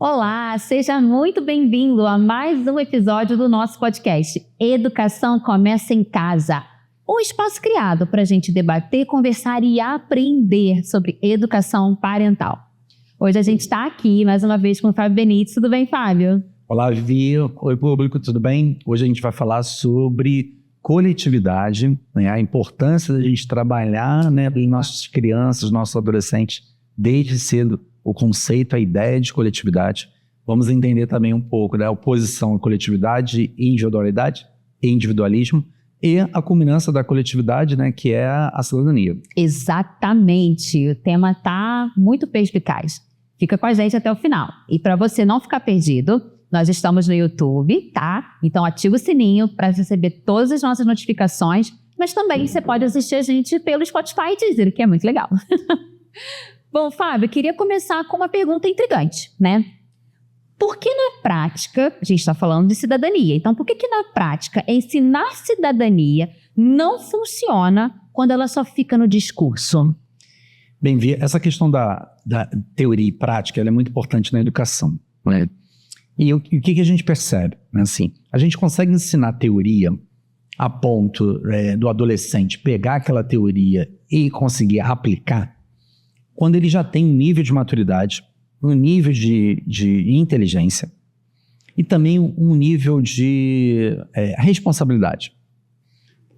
Olá, seja muito bem-vindo a mais um episódio do nosso podcast Educação Começa em Casa. Um espaço criado para a gente debater, conversar e aprender sobre educação parental. Hoje a gente está aqui mais uma vez com o Fábio Benítez. Tudo bem, Fábio? Olá, Vivi. Oi, público, tudo bem? Hoje a gente vai falar sobre coletividade, né? A importância da gente trabalhar, né, com nossas crianças, nossos adolescentes, desde cedo, o conceito, a ideia de coletividade. Vamos entender também um pouco da oposição à coletividade e individualidade, individualismo, e a culminância da coletividade, né, que é a cidadania. Exatamente. O tema está muito perspicaz. Fica com a gente até o final. E para você não ficar perdido, nós estamos no YouTube, tá? Então ativa o sininho para receber todas as nossas notificações, mas também você pode assistir a gente pelo Spotify e Deezer, que é muito legal. Bom, Fábio, eu queria começar com uma pergunta intrigante, né? Por que na prática, a gente está falando de cidadania, então por que na prática ensinar cidadania não funciona quando ela só fica no discurso? Bem, Vi, essa questão da teoria e prática, ela é muito importante na educação, né? E o que a gente percebe? Assim, a gente consegue ensinar teoria a ponto do adolescente pegar aquela teoria e conseguir aplicar quando ele já tem um nível de maturidade, um nível de inteligência e também um nível de responsabilidade.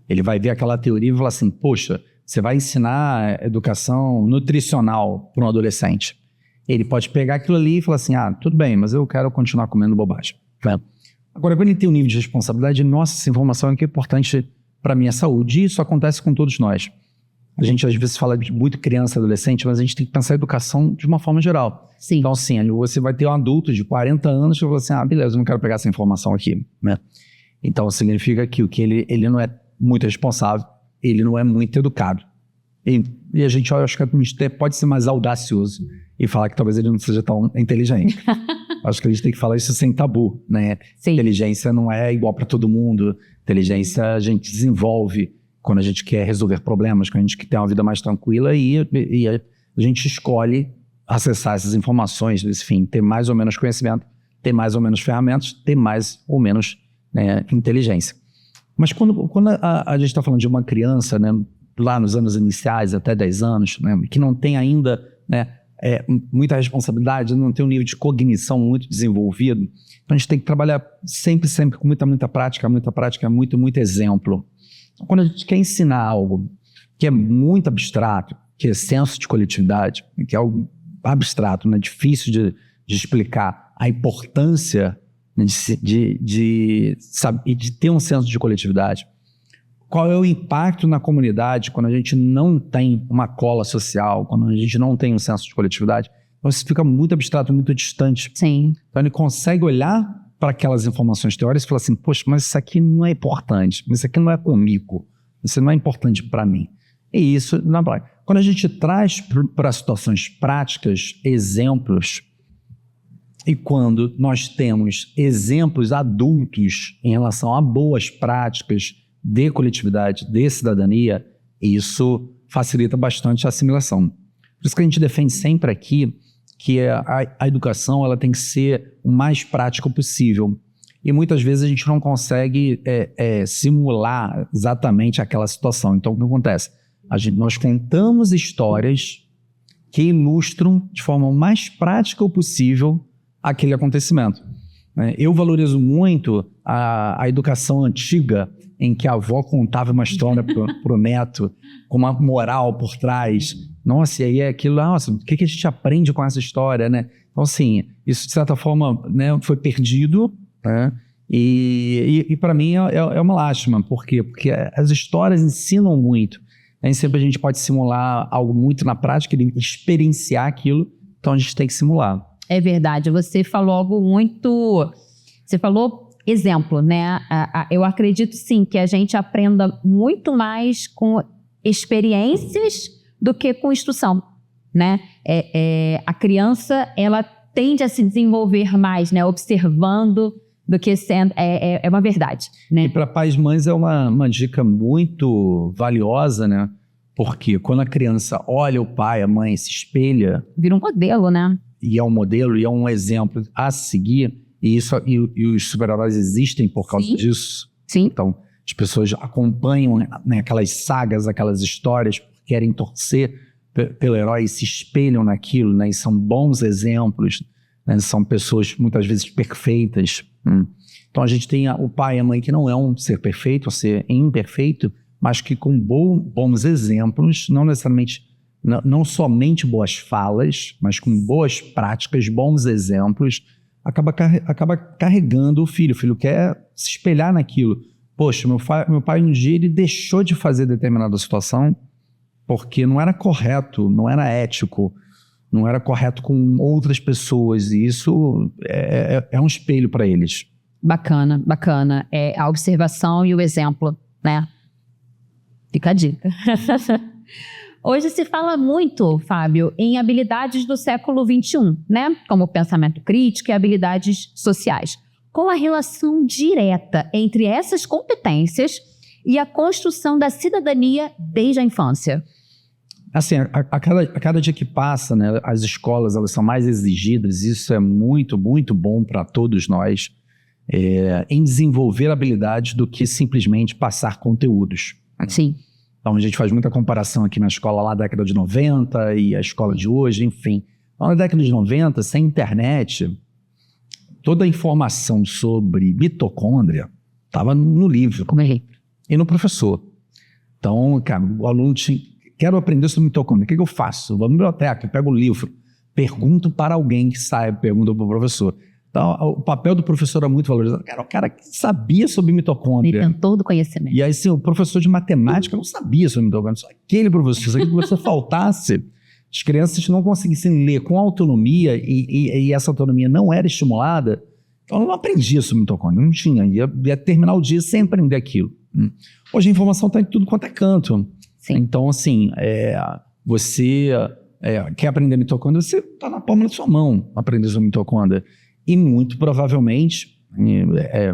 Ele vai ver aquela teoria e falar assim, poxa, você vai ensinar educação nutricional para um adolescente. Ele pode pegar aquilo ali e falar assim, tudo bem, mas eu quero continuar comendo bobagem. Né? Agora, quando ele tem um nível de responsabilidade, nossa, essa informação é importante para a minha saúde. E isso acontece com todos nós. A gente às vezes fala de muito criança e adolescente, mas a gente tem que pensar a educação de uma forma geral. Sim. Então, assim, você vai ter um adulto de 40 anos que vai falar assim, beleza, eu não quero pegar essa informação aqui. Né? Então, significa que ele não é muito responsável, ele não é muito educado. E a gente, eu acho que a gente pode ser mais audacioso e falar que talvez ele não seja tão inteligente. Acho que a gente tem que falar isso sem tabu, né? Sim. Inteligência não é igual para todo mundo. Inteligência a gente desenvolve quando a gente quer resolver problemas, quando a gente quer ter uma vida mais tranquila e a gente escolhe acessar essas informações, enfim, ter mais ou menos conhecimento, ter mais ou menos ferramentas, ter mais ou menos, né, inteligência. Mas quando a gente está falando de uma criança, né, lá nos anos iniciais, até 10 anos, né, que não tem ainda, né, muita responsabilidade, não tem um nível de cognição muito desenvolvido, então a gente tem que trabalhar sempre com muita prática, muito exemplo. Quando a gente quer ensinar algo que é muito abstrato, que é senso de coletividade, que é algo abstrato, né, difícil de explicar a importância, né, de ter um senso de coletividade, qual é o impacto na comunidade quando a gente não tem uma cola social, quando a gente não tem um senso de coletividade, então isso fica muito abstrato, muito distante. Sim. Então ele consegue olhar para aquelas informações teóricas e falar assim, poxa, mas isso aqui não é importante, isso aqui não é comigo, isso não é importante para mim. E isso, na prática. Quando a gente traz para situações práticas, exemplos, e quando nós temos exemplos adultos em relação a boas práticas de coletividade, de cidadania, isso facilita bastante a assimilação. Por isso que a gente defende sempre aqui que a educação ela tem que ser o mais prática possível. E muitas vezes a gente não consegue simular exatamente aquela situação. Então, o que acontece? Nós contamos histórias que ilustram de forma mais prática possível aquele acontecimento. Eu valorizo muito a educação antiga, em que a avó contava uma história para o neto, com uma moral por trás. Nossa, e aí é aquilo, nossa, o que a gente aprende com essa história, né? Então, assim, isso de certa forma, né, foi perdido, né? E para mim é uma lástima. Por quê? Porque as histórias ensinam muito. Nem sempre a gente pode simular algo muito na prática, experienciar aquilo, então a gente tem que simular. É verdade, você falou algo muito... Você falou exemplo, né? Eu acredito sim que a gente aprenda muito mais com experiências do que com instrução, né? A criança, ela tende a se desenvolver mais, né? Observando do que sendo... É uma verdade, né? E para pais e mães é uma dica muito valiosa, né? Porque quando a criança olha o pai, a mãe, se espelha... Vira um modelo, né? e é um modelo, e é um exemplo a seguir, e os super-heróis existem por causa Sim. disso. Sim. Então, as pessoas acompanham, né, aquelas sagas, aquelas histórias, querem torcer pelo herói e se espelham naquilo, né, e são bons exemplos, né, são pessoas muitas vezes perfeitas. Então a gente tem o pai e a mãe que não é um ser perfeito, um ser imperfeito, mas que com bons exemplos, não necessariamente, não somente boas falas, mas com boas práticas, bons exemplos, acaba carregando o filho. O filho quer se espelhar naquilo. Poxa, meu pai um dia ele deixou de fazer determinada situação porque não era correto, não era ético, não era correto com outras pessoas, e isso é um espelho para eles. Bacana, bacana. É a observação e o exemplo, né? Fica a dica. Hoje se fala muito, Fábio, em habilidades do século XXI, né? Como pensamento crítico e habilidades sociais. Qual a relação direta entre essas competências e a construção da cidadania desde a infância? Assim, a cada dia que passa, né, as escolas elas são mais exigidas, isso é muito, muito bom para todos nós, em desenvolver habilidades do que simplesmente passar conteúdos. Sim. Então a gente faz muita comparação aqui na escola lá da década de 90 e a escola de hoje, enfim. Então, na década de 90, sem internet, toda a informação sobre mitocôndria estava no livro e no professor. Então, cara, o aluno quero aprender sobre mitocôndria, o que eu faço? Vou na biblioteca, pego o livro, pergunto para alguém que saiba, pergunto para o professor. Então, o papel do professor é muito valorizado. Cara, o cara que sabia sobre mitocôndria. Detentor do conhecimento. E aí, assim, o professor de matemática não sabia sobre mitocôndria. Só aquele professor, se aquele professor faltasse, as crianças não conseguissem ler com autonomia e essa autonomia não era estimulada, então não aprendia sobre mitocôndria, não tinha. Ia terminar o dia sem aprender aquilo. Hoje a informação está em tudo quanto é canto. Sim. Então, assim, você quer aprender mitocôndria, você está na palma da sua mão aprender sobre mitocôndria. E muito provavelmente,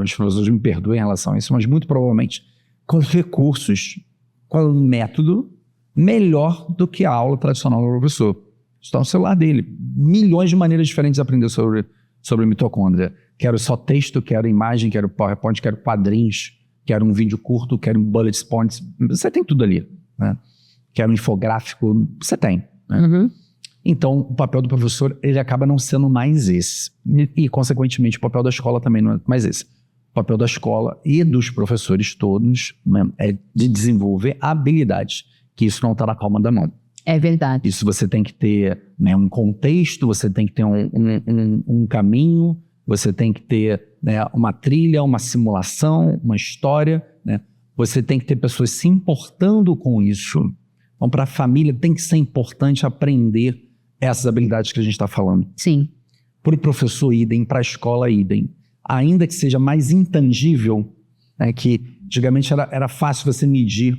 os professores me perdoem em relação a isso, mas muito provavelmente com recursos, com um método melhor do que a aula tradicional do professor. Está no celular dele. Milhões de maneiras diferentes de aprender sobre mitocôndria. Quero só texto, quero imagem, quero PowerPoint, quero quadrinhos, quero um vídeo curto, quero bullet points. Você tem tudo ali, né? Quero um infográfico, você tem, né? Uhum. Então, o papel do professor, ele acaba não sendo mais esse. E, consequentemente, o papel da escola também não é mais esse. O papel da escola e dos professores todos, né, é de desenvolver habilidades, que isso não está na palma da mão. É verdade. Isso você tem que ter, né, um contexto, você tem que ter um caminho, você tem que ter, né, uma trilha, uma simulação, uma história, né? Você tem que ter pessoas se importando com isso. Então, para a família, tem que ser importante aprender essas habilidades que a gente está falando. Sim. Para o professor, idem, para a escola, idem. Ainda que seja mais intangível, né, que antigamente era fácil você medir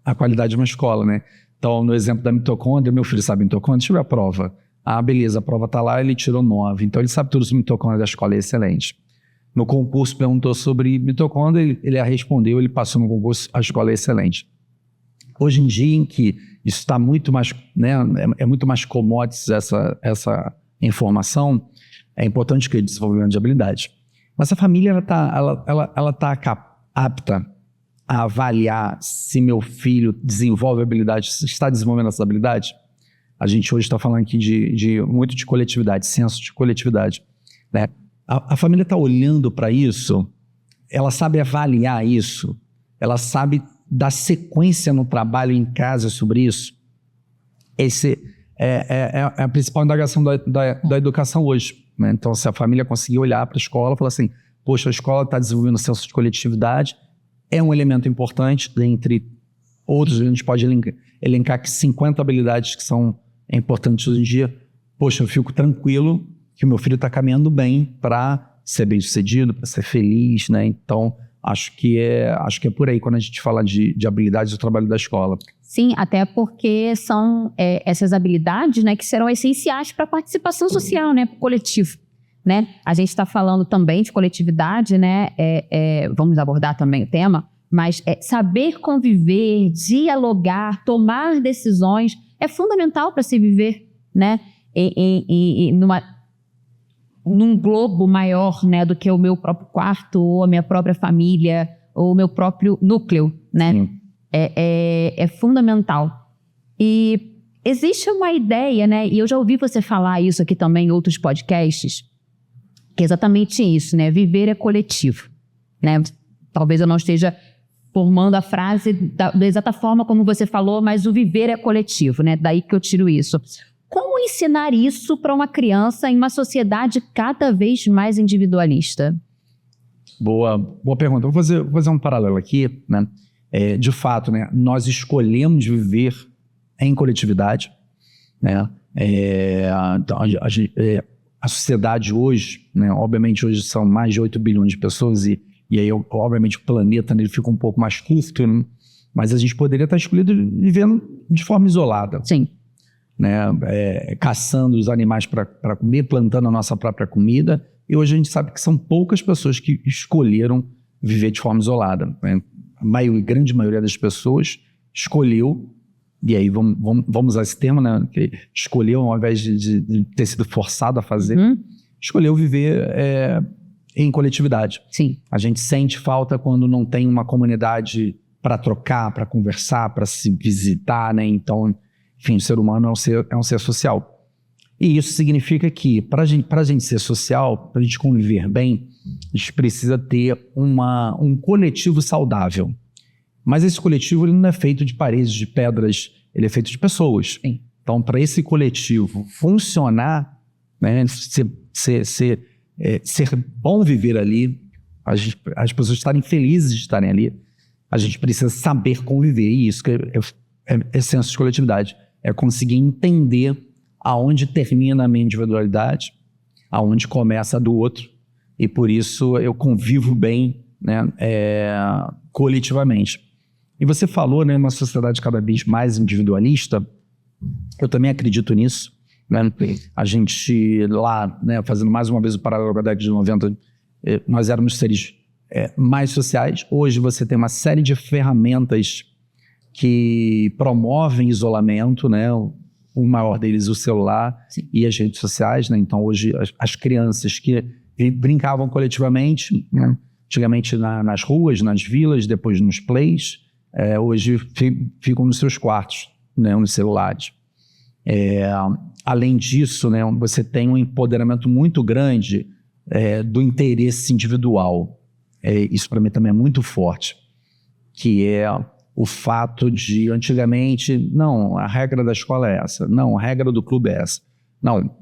a qualidade de uma escola, né? Então, no exemplo da mitocôndria, meu filho sabe mitocôndria, deixa eu ver a prova. Ah, beleza, a prova está lá, ele tirou 9. Então, ele sabe tudo sobre mitocôndria da escola, é excelente. No concurso, perguntou sobre mitocôndria, ele respondeu, ele passou no concurso, a escola é excelente. Hoje em dia, em que isso está muito mais, né, é muito mais commodities essa informação, é importante que o desenvolvimento de habilidades. Mas a família ela tá apta a avaliar se meu filho desenvolve habilidades, se está desenvolvendo essas habilidades. A gente hoje está falando aqui muito de coletividade, senso de coletividade, né? A família está olhando para isso, ela sabe avaliar isso, ela sabe dar sequência no trabalho em casa sobre isso. Esse é a principal indagação da educação hoje, né? Então, se a família conseguir olhar para a escola e falar assim, poxa, a escola está desenvolvendo senso de coletividade, é um elemento importante, dentre outros, a gente pode elencar aqui 50 habilidades que são importantes hoje em dia. Poxa, eu fico tranquilo que o meu filho está caminhando bem para ser bem-sucedido, para ser feliz, né? Então, acho que é por aí quando a gente fala de habilidades do trabalho da escola. Sim, até porque são essas habilidades, né, que serão essenciais para a participação social, né, para o coletivo, né? A gente está falando também de coletividade, né? Vamos abordar também o tema, mas saber conviver, dialogar, tomar decisões é fundamental para se viver, né? num globo maior, né, do que o meu próprio quarto, ou a minha própria família, ou o meu próprio núcleo, né? É fundamental. E existe uma ideia, né, e eu já ouvi você falar isso aqui também em outros podcasts, que é exatamente isso, né? Viver é coletivo, né? Talvez eu não esteja formando a frase da exata forma como você falou, mas o viver é coletivo, né? Daí que eu tiro isso. Como ensinar isso para uma criança em uma sociedade cada vez mais individualista? Boa pergunta. Vou fazer um paralelo aqui, né? De fato, né, nós escolhemos viver em coletividade, né? Então, a sociedade hoje, né, obviamente hoje são mais de 8 bilhões de pessoas e aí, obviamente, o planeta, né, ele fica um pouco mais curto, né? Mas a gente poderia estar escolhido vivendo de forma isolada. Sim. Né? Caçando os animais para comer, plantando a nossa própria comida. E hoje a gente sabe que são poucas pessoas que escolheram viver de forma isolada, né? A grande maioria das pessoas escolheu, e aí vamos usar esse termo, né? Que escolheu ao invés de ter sido forçado a fazer, escolheu viver em coletividade. Sim. A gente sente falta quando não tem uma comunidade para trocar, para conversar, para se visitar, né? Então, enfim, o ser humano é um ser social. E isso significa que, para a gente ser social, para a gente conviver bem, a gente precisa ter um coletivo saudável. Mas esse coletivo ele não é feito de paredes, de pedras, ele é feito de pessoas. Sim. Então, para esse coletivo funcionar, né, ser bom viver ali, as pessoas estarem felizes de estarem ali, a gente precisa saber conviver. E isso que é senso de coletividade. É conseguir entender aonde termina a minha individualidade, aonde começa a do outro. E por isso eu convivo bem, né, coletivamente. E você falou, né, uma sociedade cada vez mais individualista. Eu também acredito nisso. Né? A gente lá, né, fazendo mais uma vez o paralelo com a década de 90, nós éramos seres mais sociais. Hoje você tem uma série de ferramentas que promovem isolamento, né? O maior deles, o celular. Sim. E as redes sociais, né? Então hoje as crianças que brincavam coletivamente, né? Antigamente nas ruas, nas vilas, depois nos plays, hoje ficam nos seus quartos, né? Nos celulares. Além disso, né, você tem um empoderamento muito grande do interesse individual. Isso para mim também é muito forte, que é o fato de, antigamente, não, a regra da escola é essa, não, a regra do clube é essa. Não,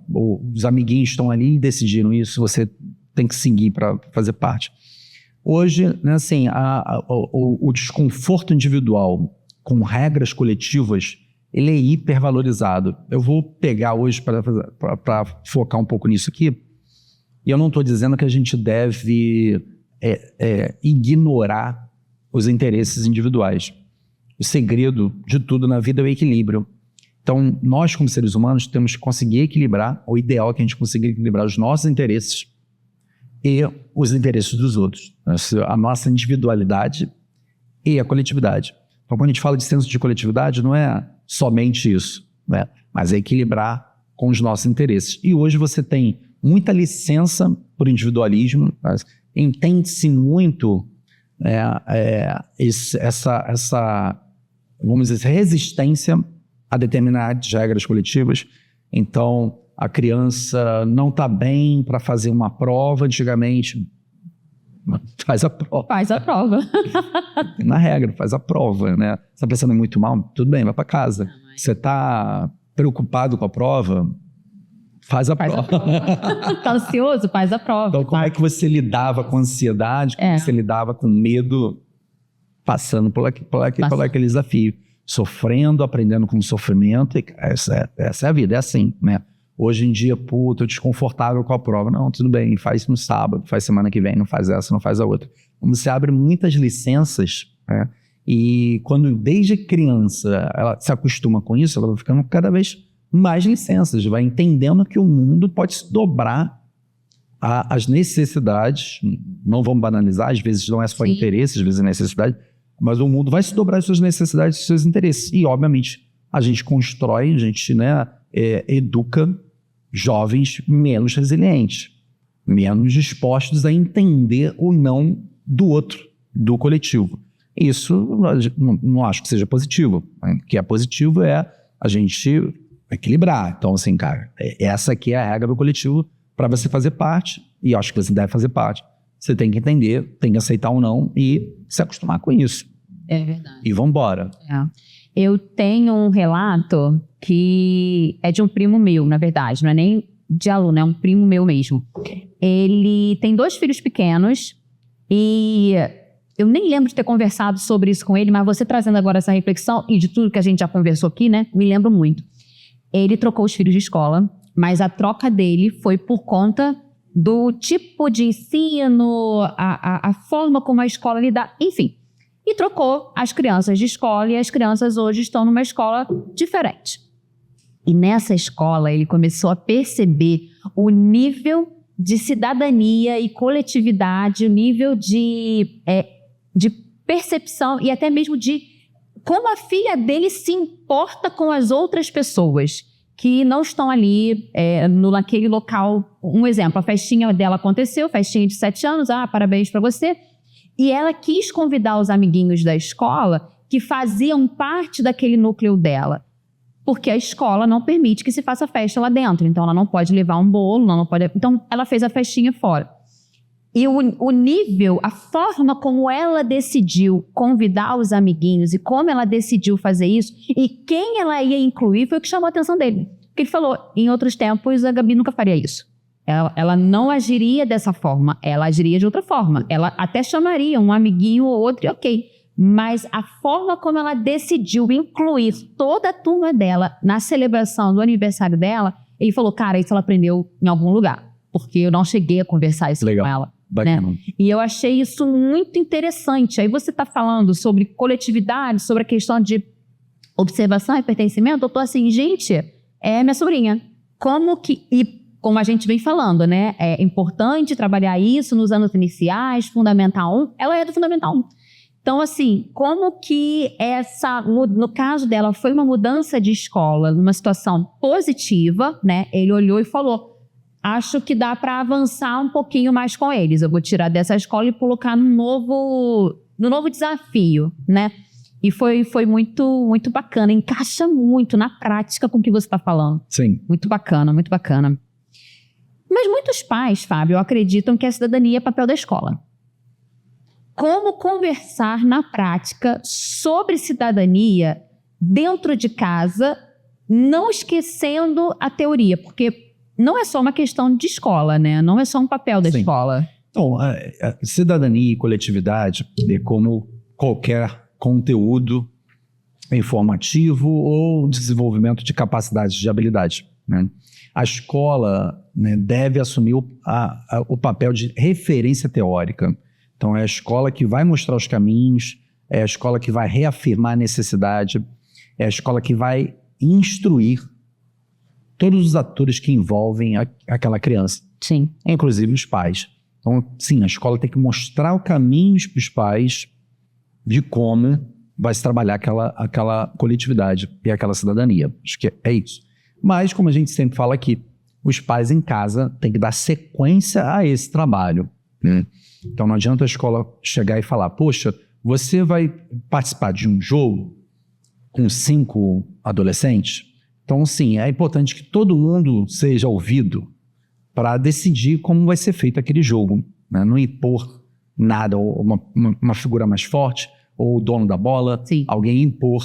os amiguinhos estão ali e decidiram isso, você tem que seguir para fazer parte. Hoje, né, assim, o desconforto individual com regras coletivas, ele é hipervalorizado. Eu vou pegar hoje para focar um pouco nisso aqui, e eu não estou dizendo que a gente deve ignorar os interesses individuais. O segredo de tudo na vida é o equilíbrio. Então, nós como seres humanos temos que conseguir equilibrar, o ideal é que a gente consiga equilibrar os nossos interesses e os interesses dos outros, a nossa individualidade e a coletividade. Então, quando a gente fala de senso de coletividade, não é somente isso, né? Mas é equilibrar com os nossos interesses. E hoje você tem muita licença por individualismo, mas entende-se muito essa, vamos dizer, resistência a determinadas regras coletivas. Então, a criança não está bem para fazer uma prova. Antigamente, faz a prova. Faz a prova. Na regra, faz a prova, né? Você está pensando muito mal? Tudo bem, vai para casa. Você está preocupado com a prova? Faz a prova. Está ansioso? Faz a prova. Então, como é que você lidava com ansiedade? Como é que você lidava com medo? Passando por aquele desafio. Sofrendo, aprendendo com o sofrimento. E essa é a vida, é assim, né? Hoje em dia, tô desconfortável com a prova. Não, tudo bem, faz no sábado, faz semana que vem, não faz essa, não faz a outra. Você abre muitas licenças, né? E quando, desde criança, ela se acostuma com isso, ela vai ficando cada vez mais licenças, vai entendendo que o mundo pode se dobrar às necessidades. Não vamos banalizar, às vezes não é só interesse, às vezes é necessidade, mas o mundo vai se dobrar às suas necessidades e seus interesses. E, obviamente, a gente constrói, a gente, né, educa jovens menos resilientes, menos dispostos a entender o não do outro, do coletivo. Isso não acho que seja positivo. O que é positivo é a gente equilibrar. Então, assim, cara, essa aqui é a regra do coletivo para você fazer parte, e eu acho que você deve fazer parte. Você tem que entender, tem que aceitar ou não e se acostumar com isso. É verdade. E vambora. Eu tenho um relato que é de um primo meu, na verdade, não é nem de aluno, é um primo meu mesmo. Ele tem 2 filhos pequenos e eu nem lembro de ter conversado sobre isso com ele, mas você trazendo agora essa reflexão e de tudo que a gente já conversou aqui, né, me lembro muito. Ele trocou os filhos de escola, mas a troca dele foi por conta do tipo de ensino, a forma como a escola lida, enfim. E trocou as crianças de escola e as crianças hoje estão numa escola diferente. E nessa escola ele começou a perceber o nível de cidadania e coletividade, o nível de percepção e até mesmo de como a filha dele se importa com as outras pessoas que não estão ali naquele local. Um exemplo, a festinha dela aconteceu, festinha de 7 anos, parabéns para você. E ela quis convidar os amiguinhos da escola que faziam parte daquele núcleo dela. Porque a escola não permite que se faça festa lá dentro. Então, ela não pode levar um bolo, não pode... Então, ela fez a festinha fora. E o nível, a forma como ela decidiu convidar os amiguinhos e como ela decidiu fazer isso e quem ela ia incluir foi o que chamou a atenção dele. Porque ele falou, em outros tempos, a Gabi nunca faria isso. Ela não agiria dessa forma, ela agiria de outra forma. Ela até chamaria um amiguinho ou outro e ok. Mas a forma como ela decidiu incluir toda a turma dela na celebração do aniversário dela, ele falou, cara, isso ela aprendeu em algum lugar. Porque eu não cheguei a conversar isso com ela. Né? E eu achei isso muito interessante. Aí você está falando sobre coletividade, sobre a questão de observação e pertencimento. Eu tô assim, gente, é minha sobrinha. Como a gente vem falando, né? É importante trabalhar isso nos anos iniciais, Fundamental 1. Ela é do Fundamental 1. Então, assim, como que no caso dela, foi uma mudança de escola, numa situação positiva, né? Ele olhou e falou, acho que dá para avançar um pouquinho mais com eles. Eu vou tirar dessa escola e colocar no novo desafio, né? E foi muito, muito bacana. Encaixa muito na prática com o que você está falando. Sim. Muito bacana, muito bacana. Mas muitos pais, Fábio, acreditam que a cidadania é papel da escola. Como conversar na prática sobre cidadania dentro de casa, não esquecendo a teoria? Porque não é só uma questão de escola, né? Não é só um papel da escola. Então, a cidadania e coletividade é como qualquer conteúdo informativo ou desenvolvimento de capacidades de habilidade, né? A escola, né, deve assumir o papel de referência teórica. Então, é a escola que vai mostrar os caminhos, é a escola que vai reafirmar a necessidade, é a escola que vai instruir todos os atores que envolvem aquela criança. Sim. Inclusive os pais. Então, sim, a escola tem que mostrar o caminho para os pais de como vai se trabalhar aquela coletividade e aquela cidadania. Acho que é isso. Mas, como a gente sempre fala aqui, os pais em casa têm que dar sequência a esse trabalho, né? Então, não adianta a escola chegar e falar, poxa, você vai participar de um jogo com 5 adolescentes? Então, sim, é importante que todo mundo seja ouvido para decidir como vai ser feito aquele jogo, né? Não impor nada, ou uma figura mais forte, ou o dono da bola, sim, alguém impor,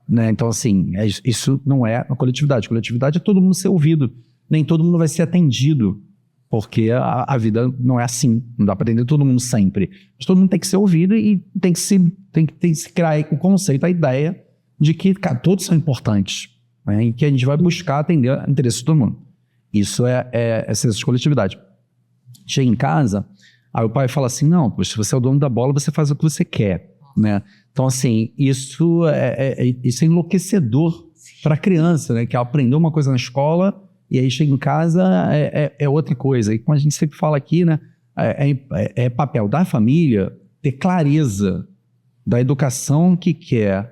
né? Então, assim, isso não é a coletividade. A coletividade é todo mundo ser ouvido. Nem todo mundo vai ser atendido, porque a vida não é assim. Não dá para atender todo mundo sempre. Mas todo mundo tem que ser ouvido e tem que se criar o conceito, a ideia de que, cara, todos são importantes, né? E que a gente vai buscar atender o interesse de todo mundo. Isso é senso de coletividade. Chega em casa, aí o pai fala assim, não, se você é o dono da bola, você faz o que você quer, né? Então, assim, isso é enlouquecedor para a criança, né? Que ela aprendeu uma coisa na escola e aí chega em casa, é outra coisa. E como a gente sempre fala aqui, né? É papel da família ter clareza da educação que quer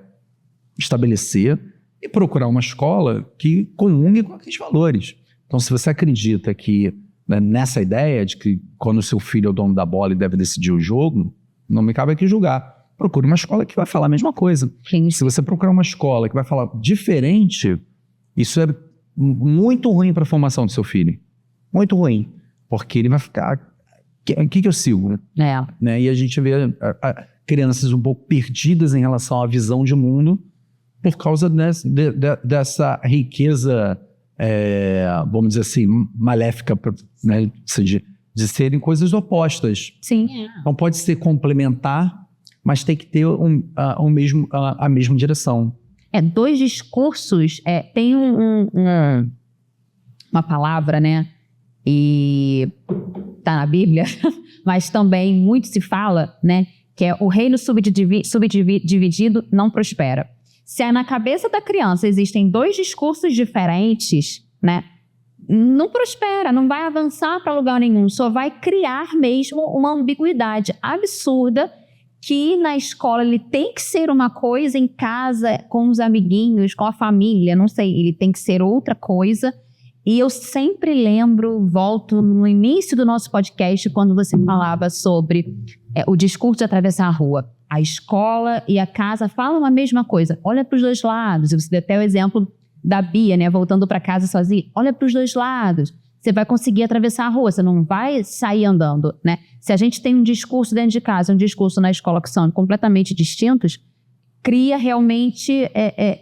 estabelecer e procurar uma escola que comungue com aqueles valores. Então, se você acredita que, né, nessa ideia de que quando o seu filho é o dono da bola e deve decidir o jogo, não me cabe aqui julgar. Procure uma escola que vai falar a mesma coisa. Sim. Se você procurar uma escola que vai falar diferente, isso é muito ruim para a formação do seu filho. Muito ruim. Porque ele vai ficar... O que eu sigo? Né? E a gente vê crianças um pouco perdidas em relação à visão de mundo por causa dessa riqueza, vamos dizer assim, maléfica, né? De serem coisas opostas. Sim. Então pode ser complementar, mas tem que ter a mesma direção. Dois discursos, tem uma palavra, né? E tá na Bíblia, mas também muito se fala, né? Que é o reino subdividido não prospera. Se na cabeça da criança existem dois discursos diferentes, né? Não prospera, não vai avançar para lugar nenhum, só vai criar mesmo uma ambiguidade absurda que na escola ele tem que ser uma coisa, em casa, com os amiguinhos, com a família, não sei, ele tem que ser outra coisa. E eu sempre volto no início do nosso podcast, quando você falava sobre o discurso de atravessar a rua. A escola e a casa falam a mesma coisa. Olha para os dois lados. Você deu até o exemplo da Bia, né? Voltando para casa sozinha. Olha para os dois lados. Você vai conseguir atravessar a rua. Você não vai sair andando, né? Se a gente tem um discurso dentro de casa, um discurso na escola que são completamente distintos, cria realmente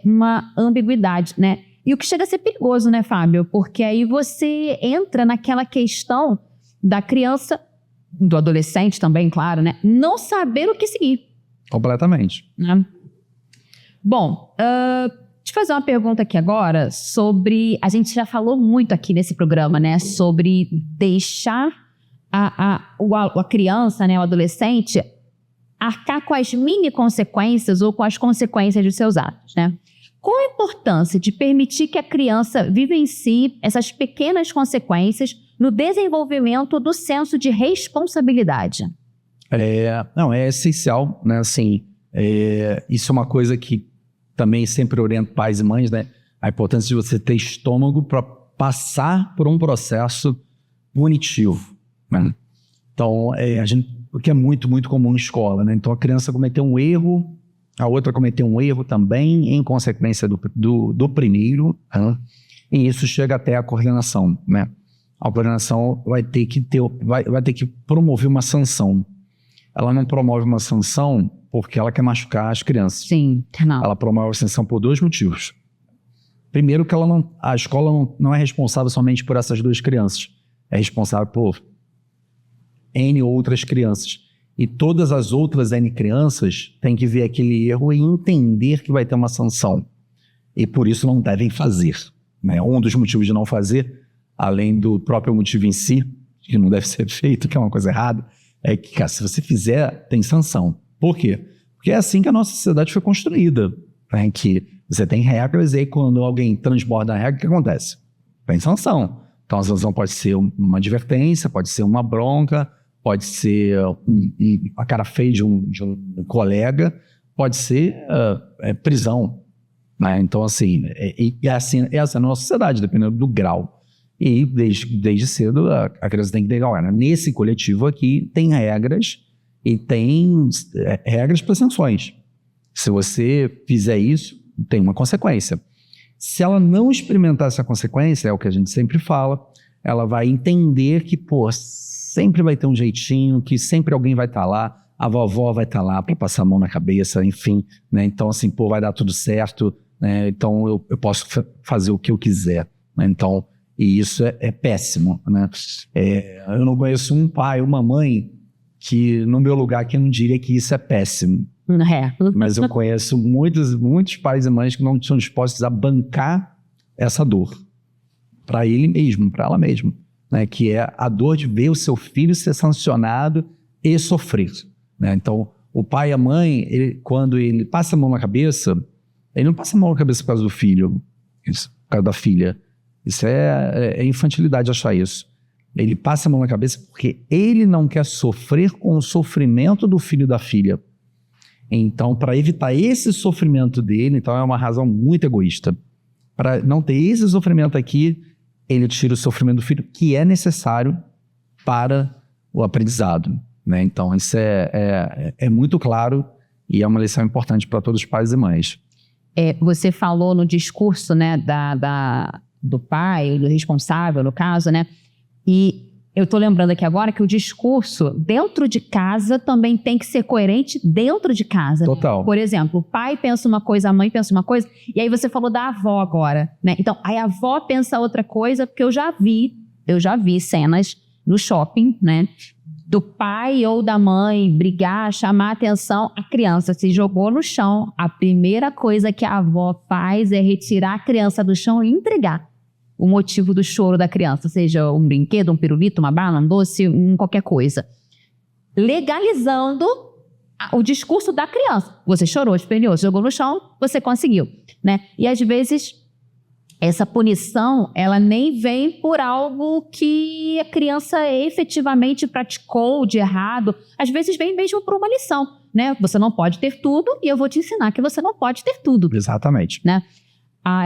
uma ambiguidade, né? E o que chega a ser perigoso, né, Fábio? Porque aí você entra naquela questão da criança, do adolescente também, claro, né? Não saber o que seguir. Completamente. Né? Bom, deixa eu fazer uma pergunta aqui agora sobre... A gente já falou muito aqui nesse programa, né? Sobre deixar a criança, né, o adolescente, arcar com as mini consequências ou com as consequências de seus atos, né? Qual a importância de permitir que a criança vivencie essas pequenas consequências no desenvolvimento do senso de responsabilidade? É essencial, né? Assim, isso é uma coisa que também sempre oriento pais e mães, né? A importância de você ter estômago para passar por um processo punitivo, né? Então, o que é muito, muito comum em escola, né? Então, a criança cometeu um erro, a outra cometeu um erro também, em consequência do primeiro, né? E isso chega até a coordenação, né? A coordenação vai ter que promover uma sanção. Ela não promove uma sanção porque ela quer machucar as crianças. Sim, não. Ela promove a sanção por dois motivos. Primeiro, que a escola não é responsável somente por essas duas crianças. É responsável por N outras crianças. E todas as outras N crianças têm que ver aquele erro e entender que vai ter uma sanção. E por isso não devem fazer, né? Um dos motivos de não fazer, além do próprio motivo em si, que não deve ser feito, que é uma coisa errada, é que, cara, se você fizer, tem sanção. Por quê? Porque é assim que a nossa sociedade foi construída, né? Que você tem regras e aí quando alguém transborda a regra, o que acontece? Tem sanção. Então a sanção pode ser uma advertência, pode ser uma bronca, pode ser a cara feia de um colega, pode ser prisão, né? Então, assim, essa é a nossa sociedade, dependendo do grau. E desde cedo a criança tem que ter, olha, nesse coletivo aqui tem regras e tem regras para sanções. Se você fizer isso, tem uma consequência. Se ela não experimentar essa consequência, é o que a gente sempre fala, ela vai entender que, sempre vai ter um jeitinho, que sempre alguém vai estar lá, a vovó vai estar lá para passar a mão na cabeça, enfim, né? Então, assim, vai dar tudo certo, né? Então eu posso fazer o que eu quiser, né? Então, e isso é péssimo, né? Eu não conheço um pai, uma mãe que no meu lugar que não diria que isso é péssimo. Mas eu conheço muitos pais e mães que não estão dispostos a bancar essa dor para ele mesmo, para ela mesma, né? Que é a dor de ver o seu filho ser sancionado e sofrer, né? Então, o pai e a mãe, quando ele passa a mão na cabeça, ele não passa a mão na cabeça por causa do filho, por causa da filha. Isso é infantilidade achar isso. Ele passa a mão na cabeça porque ele não quer sofrer com o sofrimento do filho e da filha. Então, para evitar esse sofrimento dele, então é uma razão muito egoísta. Para não ter esse sofrimento aqui, ele tira o sofrimento do filho, que é necessário para o aprendizado, né? Então, isso é muito claro e é uma lição importante para todos os pais e mães. Você falou no discurso, né, do pai, do responsável, no caso, né? E eu estou lembrando aqui agora que o discurso dentro de casa também tem que ser coerente dentro de casa. Total. Por exemplo, o pai pensa uma coisa, a mãe pensa uma coisa, e aí você falou da avó agora, né? Então, aí a avó pensa outra coisa, porque eu já vi cenas no shopping, né? Do pai ou da mãe brigar, chamar a atenção, a criança se jogou no chão, a primeira coisa que a avó faz é retirar a criança do chão e entregar o motivo do choro da criança, seja um brinquedo, um pirulito, uma bala, um doce, qualquer coisa. Legalizando o discurso da criança. Você chorou, esperneou, jogou no chão, você conseguiu, né? E às vezes essa punição, ela nem vem por algo que a criança efetivamente praticou de errado. Às vezes vem mesmo por uma lição, né? Você não pode ter tudo e eu vou te ensinar que você não pode ter tudo. Exatamente. Né?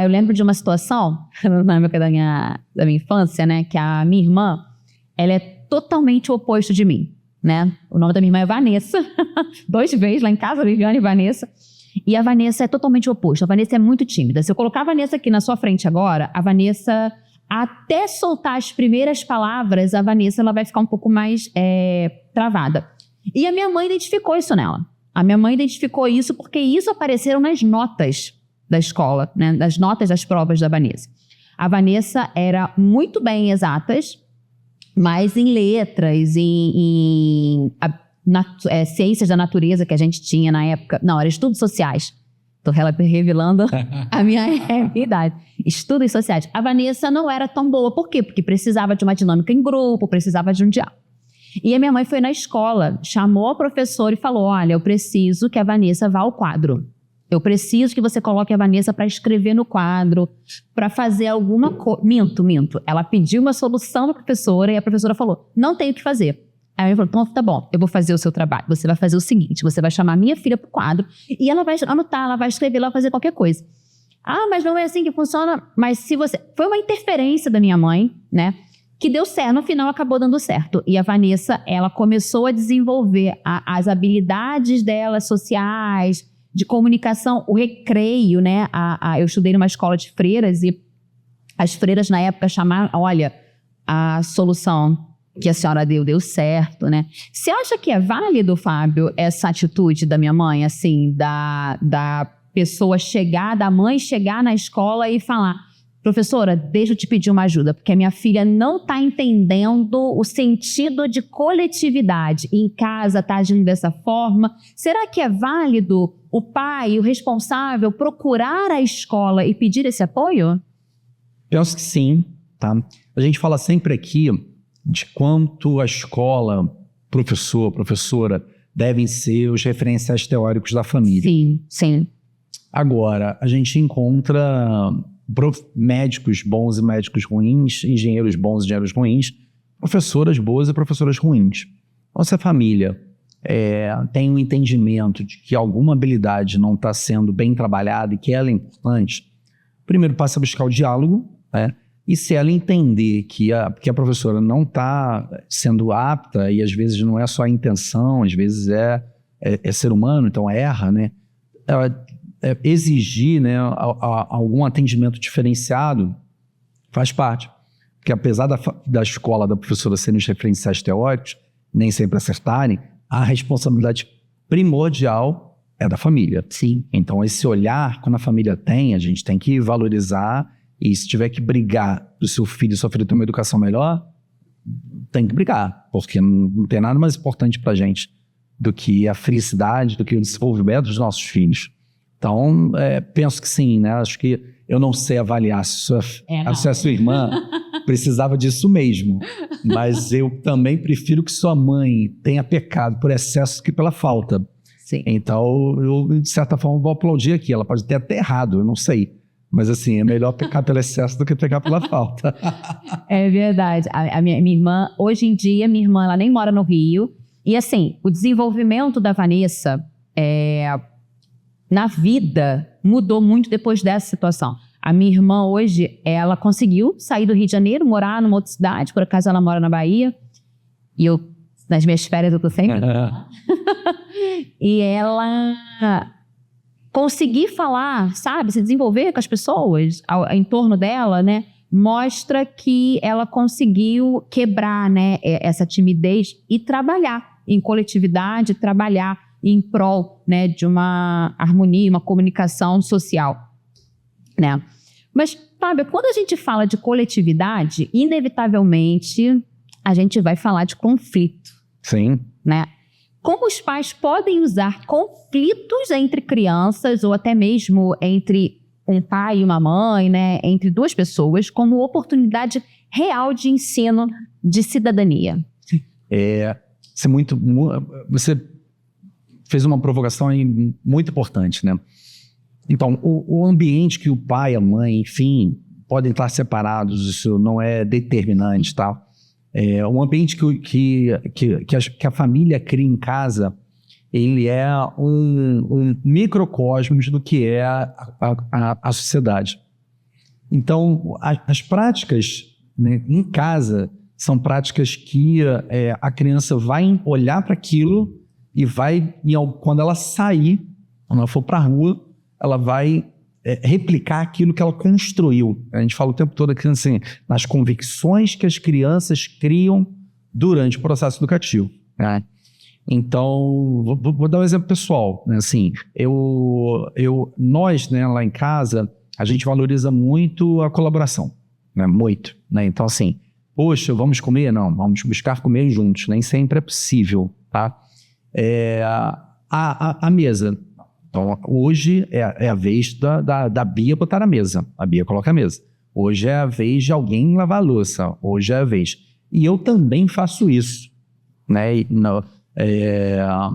Eu lembro de uma situação, na época da minha infância, né? Que a minha irmã, ela é totalmente o oposto de mim, né? O nome da minha irmã é Vanessa. 2 vezes lá em casa, Viviane e Vanessa. E a Vanessa é totalmente o oposto. A Vanessa é muito tímida. Se eu colocar a Vanessa aqui na sua frente agora, a Vanessa, até soltar as primeiras palavras, a Vanessa ela vai ficar um pouco mais travada. E a minha mãe identificou isso nela. A minha mãe identificou isso porque isso apareceram nas notas da escola, né? Das notas das provas da Vanessa. A Vanessa era muito bem em exatas, mas em letras, ciências da natureza que a gente tinha na época. Não, era estudos sociais. Estou revelando a minha idade. Estudos sociais. A Vanessa não era tão boa. Por quê? Porque precisava de uma dinâmica em grupo, precisava de um diálogo. E a minha mãe foi na escola, chamou a professora e falou: olha, eu preciso que a Vanessa vá ao quadro. Eu preciso que você coloque a Vanessa para escrever no quadro, para fazer alguma coisa. Minto. Ela pediu uma solução da professora e a professora falou: não tenho o que fazer. Aí eu falei: então tá bom, eu vou fazer o seu trabalho. Você vai fazer o seguinte: você vai chamar minha filha pro quadro e ela vai anotar, ela vai escrever, ela vai fazer qualquer coisa. Mas não é assim que funciona. Mas se você... Foi uma interferência da minha mãe, né? Que deu certo, no final acabou dando certo. E a Vanessa, ela começou a desenvolver as habilidades dela sociais, de comunicação, o recreio, né? Eu estudei numa escola de freiras e as freiras na época chamaram: olha, a solução que a senhora deu certo, né? Você acha que é válido, Fábio, essa atitude da minha mãe, assim, da pessoa chegar, da mãe chegar na escola e falar: professora, deixa eu te pedir uma ajuda, porque a minha filha não está entendendo o sentido de coletividade. Em casa está agindo dessa forma. Será que é válido o pai, o responsável, procurar a escola e pedir esse apoio? Penso que sim, tá? A gente fala sempre aqui de quanto a escola, professor, professora, devem ser os referenciais teóricos da família. Sim. Agora, a gente encontra médicos bons e médicos ruins, engenheiros bons e engenheiros ruins, professoras boas e professoras ruins. Então, se a família tem um entendimento de que alguma habilidade não está sendo bem trabalhada e que ela é importante, primeiro passa a buscar o diálogo, né? E se ela entender que a professora não está sendo apta, e às vezes não é só a intenção, às vezes é ser humano, então erra, né? Ela exigir, né, algum atendimento diferenciado faz parte. Porque apesar da escola, da professora serem os referenciais teóricos, nem sempre acertarem, a responsabilidade primordial é da família. Sim. Então esse olhar, quando a família tem, a gente tem que valorizar. E se tiver que brigar para o seu filho e sua filha ter uma educação melhor, tem que brigar, porque não tem nada mais importante para a gente do que a felicidade, do que o desenvolvimento dos nossos filhos. Então, penso que sim, né? Acho que eu não sei avaliar se a sua irmã precisava disso mesmo, mas eu também prefiro que sua mãe tenha pecado por excesso do que pela falta. Sim. Então, eu, de certa forma, vou aplaudir aqui. Ela pode ter até errado, eu não sei. Mas assim, é melhor pecar pelo excesso do que pecar pela falta. É verdade. A minha irmã, hoje em dia, minha irmã, ela nem mora no Rio. E assim, o desenvolvimento da Vanessa na vida mudou muito depois dessa situação. A minha irmã hoje, ela conseguiu sair do Rio de Janeiro, morar numa outra cidade, por acaso ela mora na Bahia, e eu, nas minhas férias, eu tô sempre e ela conseguir falar, sabe, se desenvolver com as pessoas em torno dela, né, mostra que ela conseguiu quebrar, né, essa timidez e trabalhar em coletividade, trabalhar em prol, né, de uma harmonia, uma comunicação social, né. Mas, Fábio, quando a gente fala de coletividade, inevitavelmente a gente vai falar de conflito. Sim. Né? Como os pais podem usar conflitos entre crianças ou até mesmo entre um pai e uma mãe, né, entre duas pessoas, como oportunidade real de ensino de cidadania? Você fez uma provocação aí muito importante, né? Então, o ambiente que o pai, a mãe, enfim, podem estar separados, isso não é determinante, tá? O ambiente que a família cria em casa, ele é um microcosmos do que é a sociedade. Então, as práticas, né, em casa são práticas que a criança vai olhar para aquilo e quando ela sair, quando ela for para a rua, ela vai replicar aquilo que ela construiu. A gente fala o tempo todo aqui assim, nas convicções que as crianças criam durante o processo educativo, né? Então, vou dar um exemplo pessoal, né? Assim, nós, né, lá em casa, a gente valoriza muito a colaboração, né? Muito, né? Então, assim, poxa, vamos comer? Não, vamos buscar comer juntos. Nem sempre é possível, tá? A mesa. Então, hoje é a vez da Bia botar a mesa. A Bia coloca a mesa. Hoje é a vez de alguém lavar a louça. Hoje é a vez. E eu também faço isso, né?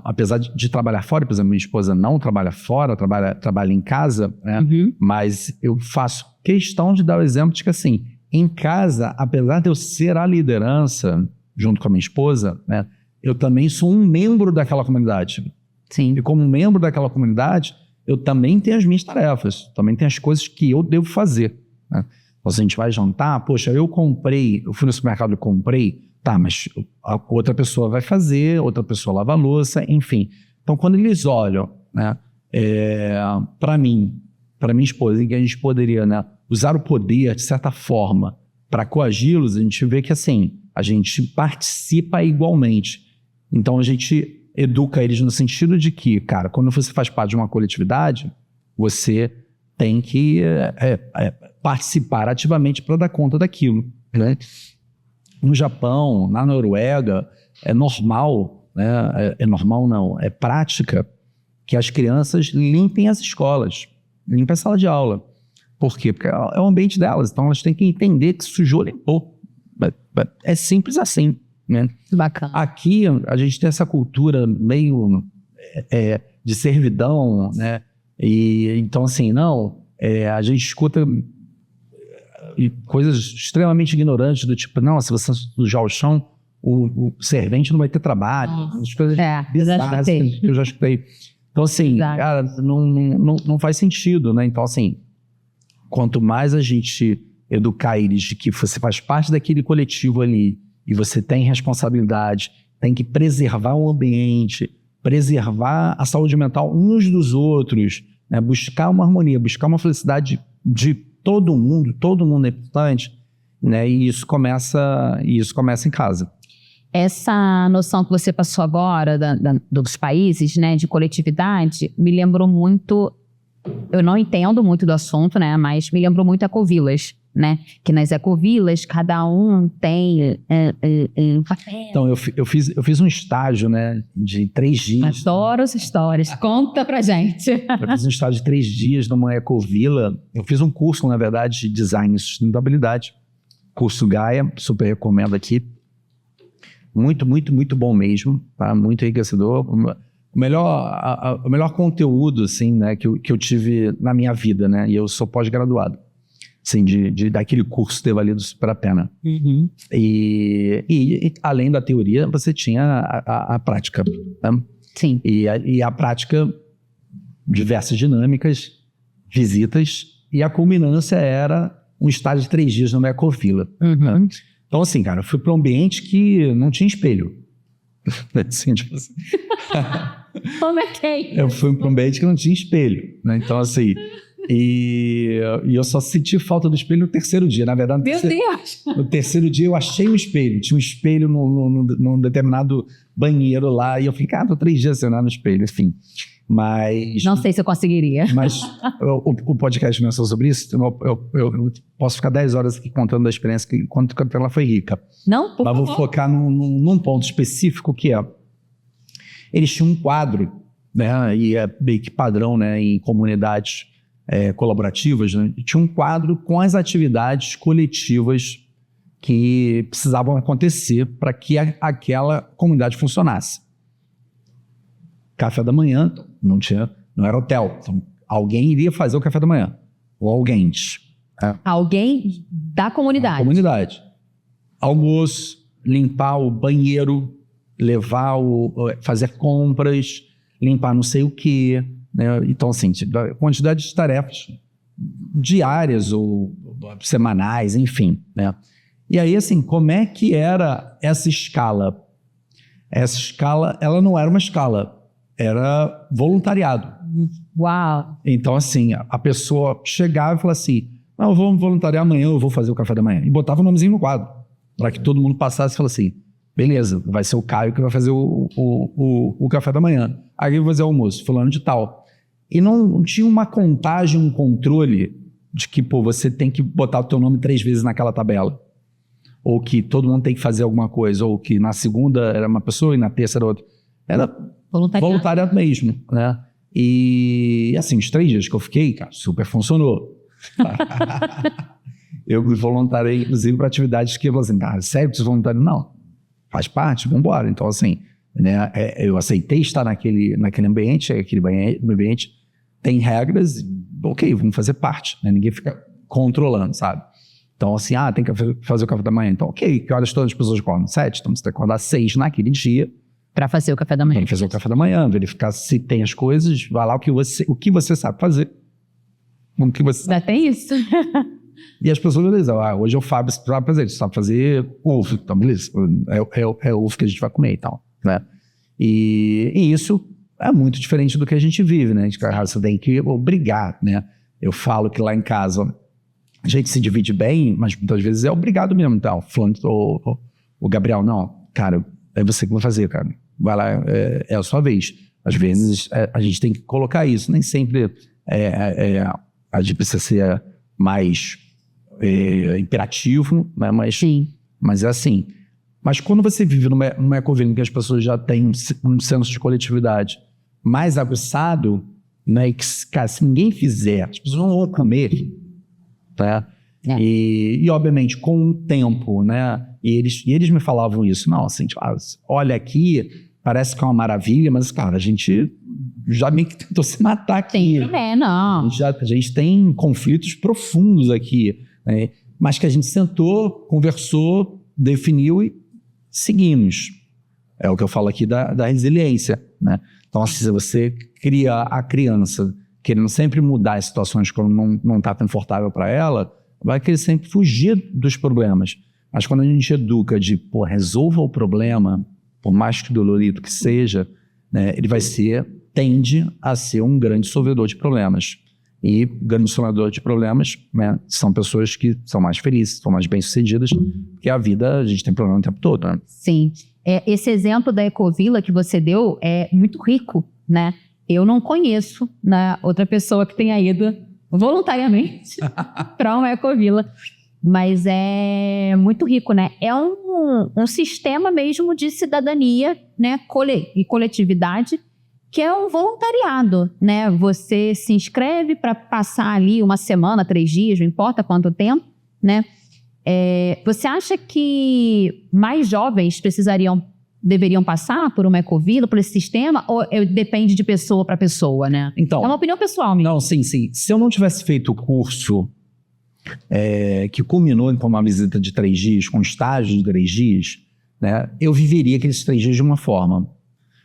Apesar de trabalhar fora, por exemplo, minha esposa não trabalha fora, trabalha em casa, né? Uhum. Mas eu faço questão de dar o exemplo de que, assim, em casa, apesar de eu ser a liderança, junto com a minha esposa, né, eu também sou um membro daquela comunidade. Sim. E como membro daquela comunidade, eu também tenho as minhas tarefas, também tenho as coisas que eu devo fazer, né? Então, se a gente vai jantar, poxa, eu fui no supermercado e comprei, tá, mas a outra pessoa vai fazer, outra pessoa lava a louça, enfim. Então, quando eles olham, né, para mim, para minha esposa, em que a gente poderia, né, usar o poder, de certa forma, para coagi-los, a gente vê que, assim, a gente participa igualmente. Então, a gente educa eles no sentido de que, cara, quando você faz parte de uma coletividade, você tem que participar ativamente para dar conta daquilo, né? No Japão, na Noruega, é normal, né? Normal não, é prática que as crianças limpem as escolas, limpem a sala de aula. Por quê? Porque é o ambiente delas, então elas têm que entender que sujou, limpou. É simples assim, né? Bacana. Aqui a gente tem essa cultura meio de servidão, né? E então, assim, a gente escuta coisas extremamente ignorantes do tipo, não, se você sujar o chão, o servente não vai ter trabalho. As coisas bizarras que eu já escutei. Então, assim, cara, não faz sentido, né? Então, assim, quanto mais a gente educar eles de que você faz parte daquele coletivo ali e você tem responsabilidade, tem que preservar o ambiente, preservar a saúde mental uns dos outros, né? Buscar uma harmonia, buscar uma felicidade de todo mundo é importante, né? E isso começa em casa. Essa noção que você passou agora dos países, né, de coletividade, me lembrou muito, eu não entendo muito do assunto, né, mas me lembrou muito ecovilas, né, que nas ecovilas cada um tem um papel. Então, eu fiz um estágio, né, de 3 dias. Adoro as histórias, conta pra gente. Eu fiz um estágio de 3 dias numa ecovila. Eu fiz um curso, na verdade, de design e sustentabilidade, curso Gaia, super recomendo aqui. Muito, muito, muito bom mesmo, tá? Muito enriquecedor. O melhor conteúdo, assim, né, que eu tive na minha vida, né? E eu sou pós-graduado, assim, daquele curso ter valido super a pena. Uhum. E além da teoria, você tinha a prática, né? Sim. E a prática, diversas dinâmicas, visitas, e a culminância era um estágio de 3 dias numa ecovila. Uhum. Então, assim, cara, eu fui para um ambiente que não tinha espelho. Assim, tipo assim. Como é que é? Eu fui para um ambiente que não tinha espelho, né? Então, assim, e eu só senti falta do espelho no 3º dia. Na verdade, Meu Deus! no 3º dia eu achei um espelho. Tinha um espelho num determinado banheiro lá, e eu falei, cara, tô 3 dias sem olhar no espelho, enfim. Mas... Não sei se eu conseguiria. Mas o podcast meu sobre isso, eu posso ficar 10 horas aqui contando da experiência, que quanto ela foi rica. Não? Por Mas favor. vou focar num ponto específico, que é... Eles tinham um quadro, né, e é meio que padrão, né, em comunidades colaborativas, né, tinha um quadro com as atividades coletivas que precisavam acontecer para que aquela comunidade funcionasse. Café da manhã, não era hotel, então alguém iria fazer o café da manhã, ou alguém. Alguém da comunidade. Comunidade. Almoço, limpar o banheiro, fazer compras, limpar não sei o quê, né? Então, assim, a quantidade de tarefas diárias ou semanais, enfim, né? E aí, assim, como é que era essa escala? Essa escala, ela não era uma escala, era voluntariado. Uau! Então, assim, a pessoa chegava e falava assim, não, eu vou me voluntariar amanhã, eu vou fazer o café da manhã. E botava o nomezinho no quadro, para que todo mundo passasse e falasse assim, beleza, vai ser o Caio que vai fazer o café da manhã. Aí eu vou fazer o almoço, fulano de tal. E não tinha uma contagem, um controle de que, pô, você tem que botar o teu nome 3 vezes naquela tabela. Ou que todo mundo tem que fazer alguma coisa. Ou que na segunda era uma pessoa e na terça era outra. Era voluntariado mesmo, né? E, assim, os 3 dias que eu fiquei, cara, super funcionou. Eu me voluntariei, inclusive, para atividades que eu falei assim, cara, sério que você voluntário? Não. Faz parte, vamos embora. Então, assim, né, eu aceitei estar naquele ambiente, aquele ambiente tem regras, ok, vamos fazer parte, né? Ninguém fica controlando, sabe? Então, assim, tem que fazer o café da manhã. Então, ok, que horas todas as pessoas acordam? 7, então você tem que acordar 6 naquele dia. Para fazer o café da manhã. Tem que fazer o café da manhã, verificar se tem as coisas, vai lá o que você sabe fazer. O que você Já tem isso? E as pessoas, beleza, hoje o Fábio sabe fazer, sabe fazer ovo, então beleza, é ovo que a gente vai comer e tal, né? E isso é muito diferente do que a gente vive, né? Você tem que obrigar, né? Eu falo que lá em casa a gente se divide bem, mas muitas vezes é obrigado mesmo, então, o Gabriel, não, cara, é você que vai fazer, cara, vai lá, é a sua vez. Às vezes a gente tem que colocar isso, nem sempre a gente precisa ser mais imperativo, né? Mas é assim. Mas quando você vive numa ecovila em que as pessoas já têm um senso de coletividade mais aguçado, né? E que, cara, se ninguém fizer, as pessoas não vão comer, tá? E obviamente com o tempo, né? E eles me falavam isso, não, assim, tipo, olha aqui, parece que é uma maravilha, mas, cara, a gente já meio que tentou se matar aqui. Não. A gente tem conflitos profundos aqui, né? Mas que a gente sentou, conversou, definiu e seguimos. É o que eu falo aqui da resiliência, né? Então, assim, se você cria a criança querendo sempre mudar as situações quando não está confortável para ela, vai querer sempre fugir dos problemas. Mas quando a gente educa de, resolva o problema, por mais que dolorido que seja, né, ele tende a ser um grande solvedor de problemas. E grande solvedor de problemas, né, são pessoas que são mais felizes, são mais bem-sucedidas, porque a vida, a gente tem problema o tempo todo, né? Sim. Esse exemplo da ecovila que você deu é muito rico, né? Eu não conheço, né, outra pessoa que tenha ido voluntariamente para uma ecovila, mas é muito rico, né? É um sistema mesmo de cidadania, né, e coletividade, que é um voluntariado, né? Você se inscreve para passar ali 1 semana, 3 dias, não importa quanto tempo, né? Você acha que mais jovens deveriam passar por uma ecovila, por esse sistema, ou depende de pessoa para pessoa, né? Então, é uma opinião pessoal minha. Não, sim. Se eu não tivesse feito o curso que culminou com uma visita de 3 dias, com estágio de 3 dias, né, eu viveria aqueles 3 dias de uma forma.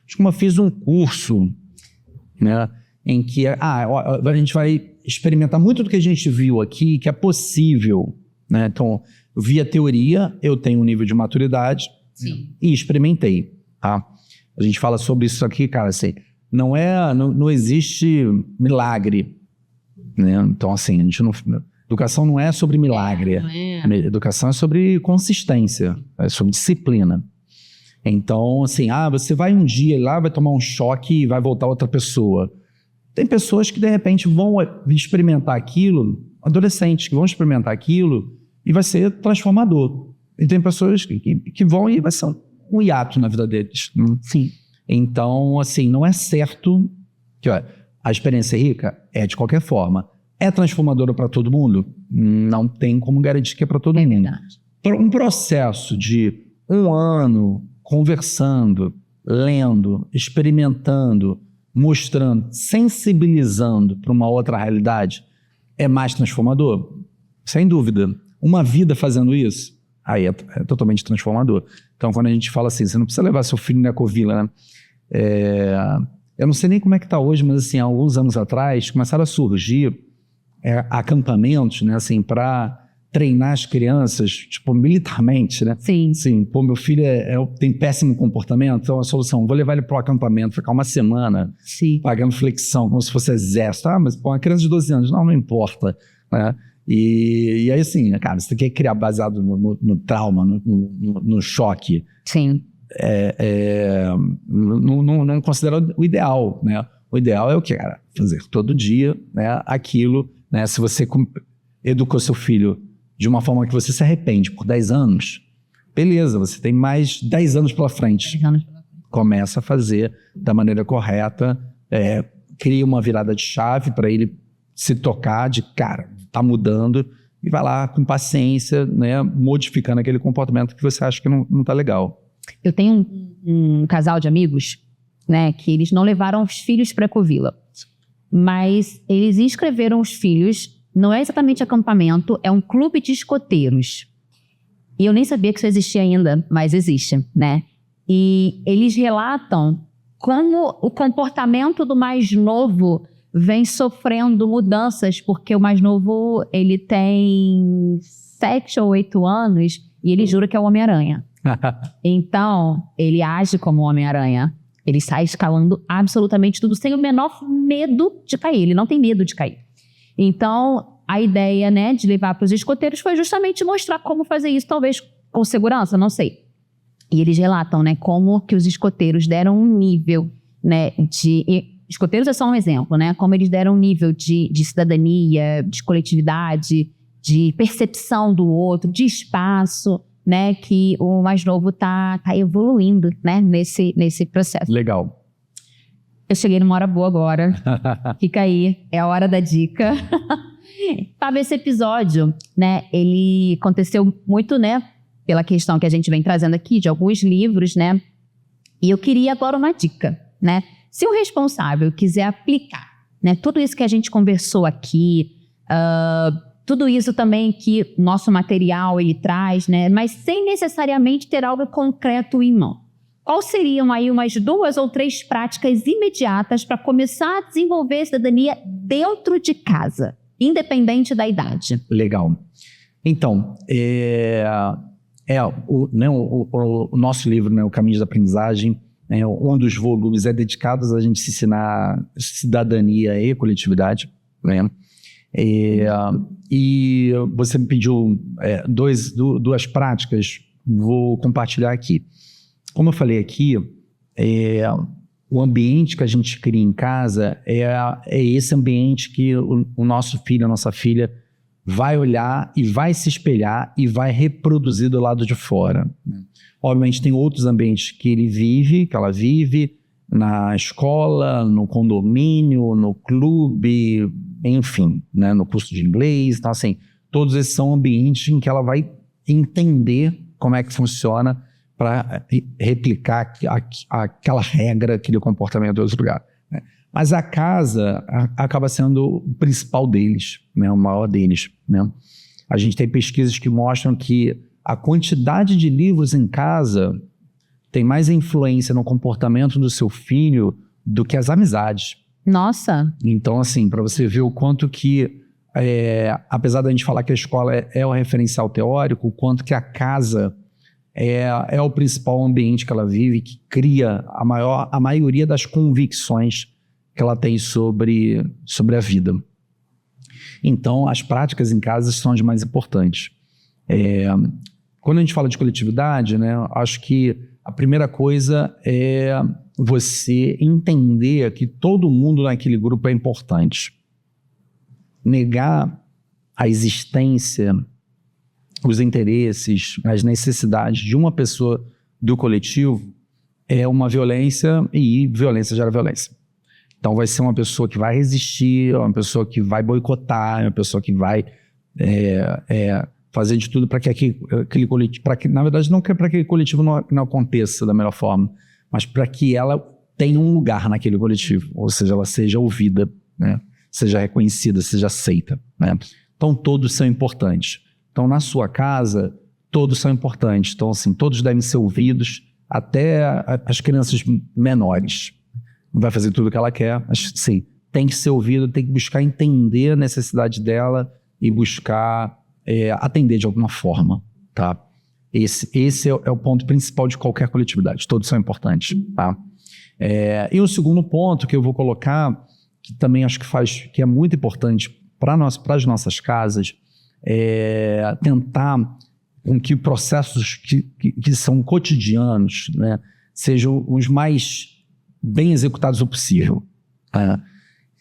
Acho que eu fiz um curso, né, em que a gente vai experimentar muito do que a gente viu aqui, que é possível, né? Então, eu vi a teoria, eu tenho um nível de maturidade e experimentei, tá? A gente fala sobre isso aqui, cara, assim, não existe milagre, né? Então, assim, educação não é sobre milagre, educação é sobre consistência, é sobre disciplina. Então, assim, você vai um dia lá, vai tomar um choque e vai voltar outra pessoa. Tem pessoas que, de repente, vão experimentar aquilo, adolescentes que vão experimentar aquilo e vai ser transformador. E tem pessoas que vão e vai ser um hiato na vida deles. Sim. Então, assim, não é certo que a experiência rica é de qualquer forma. É transformadora para todo mundo? Não tem como garantir que é para todo mundo. Verdade. Um processo de 1 ano conversando, lendo, experimentando, mostrando, sensibilizando para uma outra realidade é mais transformador? Sem dúvida. Uma vida fazendo isso, aí é totalmente transformador. Então, quando a gente fala assim, você não precisa levar seu filho na Ecovila, né? Eu não sei nem como é que está hoje, mas assim, há alguns anos atrás começaram a surgir acampamentos, né, assim, para treinar as crianças, tipo, militarmente, né? Sim. Sim, pô, meu filho tem péssimo comportamento, então a solução, vou levar ele para o acampamento, ficar uma semana pagando flexão, como se fosse exército. Mas pô, uma criança de 12 anos, não importa, né? E aí, assim, cara, você quer criar baseado no trauma, no choque. Sim. Não considera o ideal, né? O ideal é o quê, cara? Fazer todo dia, né, aquilo, né? Se você educou seu filho de uma forma que você se arrepende por 10 anos, beleza, você tem mais 10 anos pela frente. Começa a fazer da maneira correta, cria uma virada de chave para ele se tocar de, cara, tá mudando, e vai lá com paciência, né, modificando aquele comportamento que você acha que não tá legal. Eu tenho um casal de amigos, né, que eles não levaram os filhos para a Ecovila, mas eles inscreveram os filhos. Não é exatamente acampamento, é um clube de escoteiros. E eu nem sabia que isso existia ainda, mas existe, né? E eles relatam como o comportamento do mais novo vem sofrendo mudanças, porque o mais novo, ele tem 7 ou 8 anos e ele jura que é o Homem-Aranha. Então, ele age como o Homem-Aranha. Ele sai escalando absolutamente tudo sem o menor medo de cair. Ele não tem medo de cair. Então, a ideia, né, de levar para os escoteiros foi justamente mostrar como fazer isso, talvez com segurança, não sei. E eles relatam, né, como que os escoteiros deram um nível, né, escoteiros é só um exemplo, né, como eles deram um nível de cidadania, de coletividade, de percepção do outro, de espaço, né, que o mais novo tá evoluindo, né, nesse processo. Legal. Eu cheguei numa hora boa agora. Fica aí, é a hora da dica. Sabe, esse episódio, né, ele aconteceu muito, né, pela questão que a gente vem trazendo aqui, de alguns livros, né, e eu queria agora uma dica, né, se o responsável quiser aplicar, né, tudo isso que a gente conversou aqui, tudo isso também que nosso material ele traz, né, mas sem necessariamente ter algo concreto em mão. Quais seriam aí umas 2 ou 3 práticas imediatas para começar a desenvolver a cidadania dentro de casa, independente da idade? Legal. Então, o nosso livro, né, O Caminho da Aprendizagem, um dos volumes é dedicado a gente se ensinar cidadania e coletividade, né? E você me pediu 2 práticas, vou compartilhar aqui. Como eu falei aqui, o ambiente que a gente cria em casa é esse ambiente que o nosso filho, a nossa filha vai olhar e vai se espelhar e vai reproduzir do lado de fora. Obviamente tem outros ambientes que ela vive, na escola, no condomínio, no clube, enfim, né, no curso de inglês. Então, assim, todos esses são ambientes em que ela vai entender como é que funciona para replicar aquela regra, aquele comportamento em outro lugar, né? Mas a casa acaba sendo o principal deles, né? O maior deles, né? A gente tem pesquisas que mostram que a quantidade de livros em casa tem mais influência no comportamento do seu filho do que as amizades, Nossa. Então, assim, para você ver o quanto que, apesar da gente falar que a escola é o referencial teórico, o quanto que a casa é o principal ambiente que ela vive, que cria a maioria das convicções que ela tem sobre a vida. Então, as práticas em casa são as mais importantes. Quando a gente fala de coletividade, né, acho que a primeira coisa é você entender que todo mundo naquele grupo é importante. Negar a existência, os interesses, as necessidades de uma pessoa do coletivo é uma violência, e violência gera violência. Então vai ser uma pessoa que vai resistir, uma pessoa que vai boicotar, uma pessoa que vai fazer de tudo para que aquele coletivo, na verdade não para que aquele coletivo não aconteça da melhor forma, mas para que ela tenha um lugar naquele coletivo, ou seja, ela seja ouvida, né? Seja reconhecida, seja aceita, né? Então todos são importantes. Então na sua casa, todos são importantes. Então assim, todos devem ser ouvidos, até as crianças menores. Não vai fazer tudo o que ela quer, mas sim, tem que ser ouvido, tem que buscar entender a necessidade dela e buscar atender de alguma forma, tá? Esse é o ponto principal de qualquer coletividade, todos são importantes, tá? E o segundo ponto que eu vou colocar, que também acho que é muito importante para as nossas casas, é tentar com que processos que são cotidianos, né, sejam os mais bem executados o possível.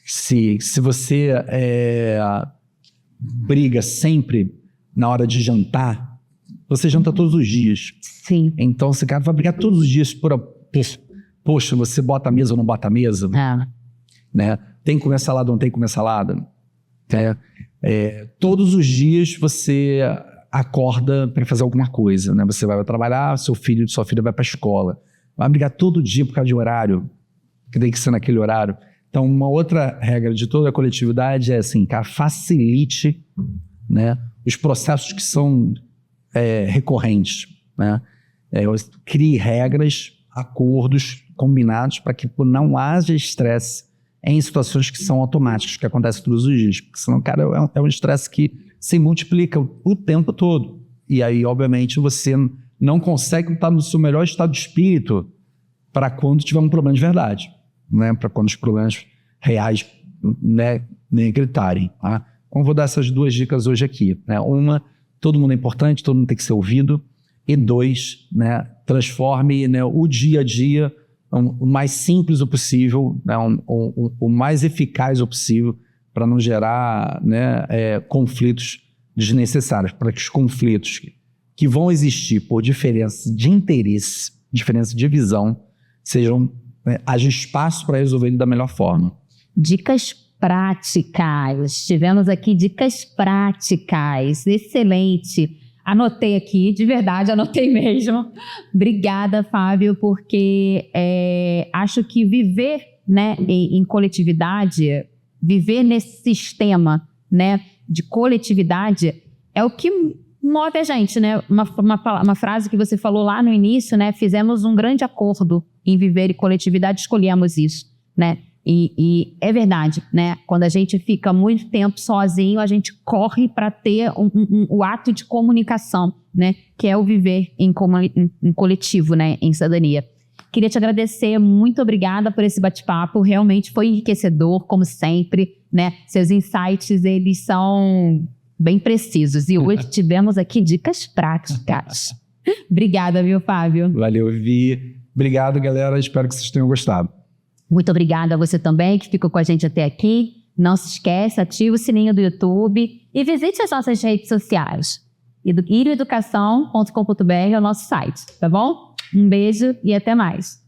Se você briga sempre na hora de jantar, você janta todos os dias. Sim. Então, esse cara vai brigar todos os dias poxa, você bota a mesa ou não bota a mesa? Né? Tem que comer salada ou não tem que comer salada? Todos os dias você acorda para fazer alguma coisa, né? Você vai trabalhar, sua filha vai para a escola. Vai brigar todo dia por causa de horário, que tem que ser naquele horário. Então, uma outra regra de toda a coletividade é assim, cara, facilite, né, os processos que são recorrentes, né? Crie regras, acordos combinados para que não haja estresse em situações que são automáticas, que acontecem todos os dias. Porque senão, cara, é um estresse que se multiplica o tempo todo. E aí, obviamente, você não consegue estar no seu melhor estado de espírito para quando tiver um problema de verdade, né? Para quando os problemas reais, né, gritarem. Tá? Então, vou dar essas duas dicas hoje aqui, né? Uma, todo mundo é importante, todo mundo tem que ser ouvido. E dois, né, transforme, né, o dia a dia o mais simples o possível, né, o mais eficaz o possível, para não gerar, né, conflitos desnecessários, para que os conflitos que vão existir por diferença de interesse, diferença de visão, haja espaço para resolverem da melhor forma. Dicas práticas. Tivemos aqui dicas práticas. Excelente. Anotei aqui, de verdade, anotei mesmo. Obrigada, Fábio, porque acho que viver, né, em coletividade, viver nesse sistema, né, de coletividade é o que move a gente, né? Uma frase que você falou lá no início, né? Fizemos um grande acordo em viver em coletividade, escolhemos isso, né? E é verdade, né? Quando a gente fica muito tempo sozinho, a gente corre para ter o ato de comunicação, né? Que é o viver em coletivo, né? Em cidadania. Queria te agradecer, muito obrigada por esse bate-papo, realmente foi enriquecedor, como sempre, né? Seus insights, eles são bem precisos e hoje tivemos aqui dicas práticas. Obrigada, viu, Fábio? Valeu, Vi. Obrigado, galera. Espero que vocês tenham gostado. Muito obrigada a você também que ficou com a gente até aqui. Não se esquece, ativa o sininho do YouTube e visite as nossas redes sociais. irioeducação.com.br é o nosso site, tá bom? Um beijo e até mais.